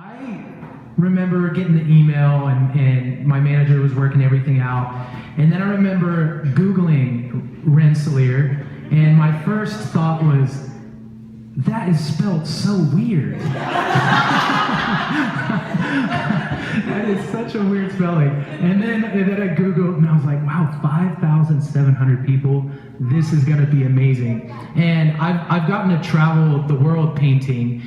I remember getting the email and my manager was working everything out. And then I remember Googling Rensselaer, and my first thought was, that is spelled so weird. That is such a weird spelling. And then I Googled and I was like, wow, 5,700 people. This is gonna be amazing. And I've gotten to travel the world painting,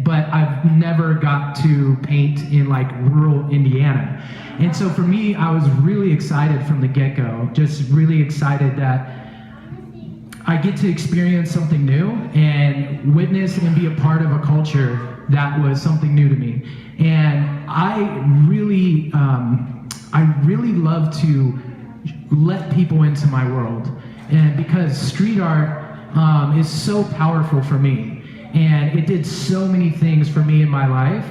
but I've never got to paint in like rural Indiana. And so for me, I was really excited from the get-go, just really excited that I get to experience something new and witness and be a part of a culture that was something new to me. And I really love to let people into my world. And because street art is so powerful for me, and it did so many things for me in my life.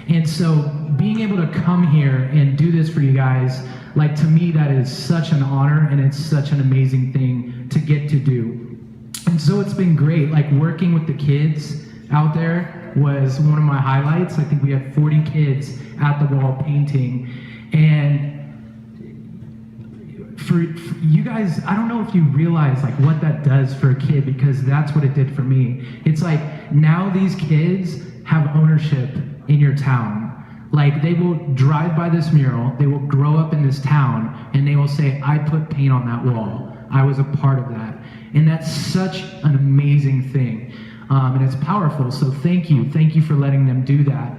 And so being able to come here and do this for you guys, like, to me, that is such an honor, and it's such an amazing thing to get to do. And so it's been great. Like, working with the kids out there was one of my highlights. I think we had 40 kids at the wall painting. And for you guys, I don't know if you realize like what that does for a kid, because that's what it did for me. It's like, now these kids have ownership in your town. Like, they will drive by this mural, they will grow up in this town, and they will say, I put paint on that wall. I was a part of that. And that's such an amazing thing. And it's powerful, so thank you. Thank you for letting them do that.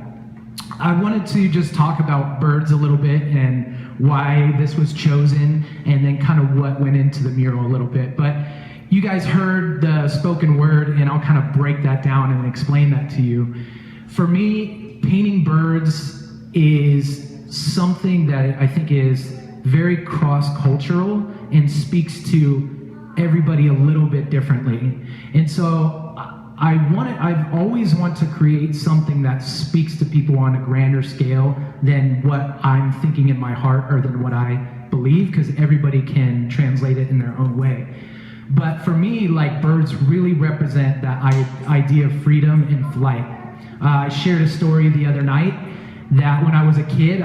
I wanted to just talk about birds a little bit and why this was chosen, and then kind of what went into the mural a little bit. But you guys heard the spoken word, and I'll kind of break that down and explain that to you. For me, painting birds is something that I think is very cross-cultural and speaks to everybody a little bit differently. And so I've always wanted to create something that speaks to people on a grander scale than what I'm thinking in my heart or than what I believe, because everybody can translate it in their own way. But for me, like, birds really represent that idea of freedom and flight. I shared a story the other night that when I was a kid,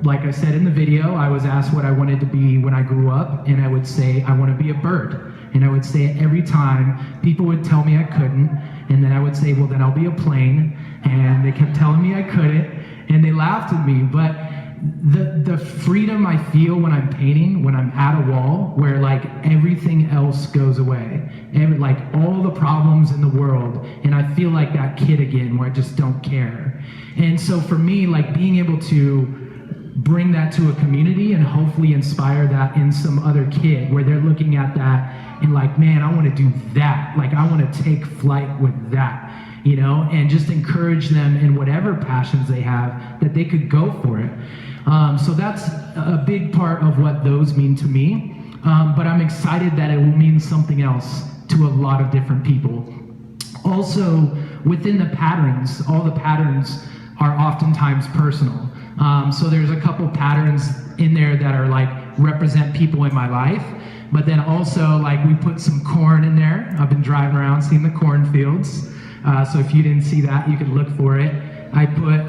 like I said in the video, I was asked what I wanted to be when I grew up, and I would say, I want to be a bird. And I would say it every time. People would tell me I couldn't, and then I would say, well, then I'll be a plane. And they kept telling me I couldn't, and they laughed at me. But the freedom I feel when I'm painting, when I'm at a wall, where like everything else goes away, and like all the problems in the world, and I feel like that kid again, where I just don't care. And so for me, like, being able to bring that to a community and hopefully inspire that in some other kid, where they're looking at that and like, man, I want to do that. Like, I want to take flight with that, you know, and just encourage them in whatever passions they have, that they could go for it. So that's a big part of what those mean to me. But I'm excited that it will mean something else to a lot of different people. Also, within the patterns, all the patterns are oftentimes personal. So there's a couple patterns in there that are like represent people in my life, but then also like we put some corn in there. I've been driving around seeing the cornfields. So if you didn't see that, you can look for it. I put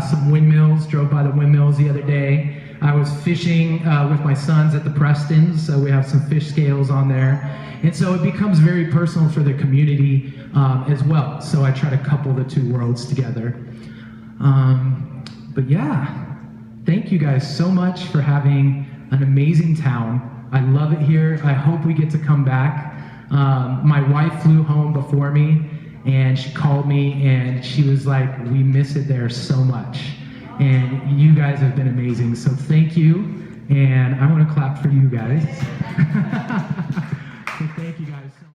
some windmills, drove by the windmills the other day. I was fishing with my sons at the Prestons, so we have some fish scales on there. And so it becomes very personal for the community as well. So I try to couple the two worlds together. But yeah, thank you guys so much for having an amazing town. I love it here. I hope we get to come back. My wife flew home before me, and she called me and she was like, we miss it there so much. And you guys have been amazing. So thank you. And I want to clap for you guys. So thank you guys so much.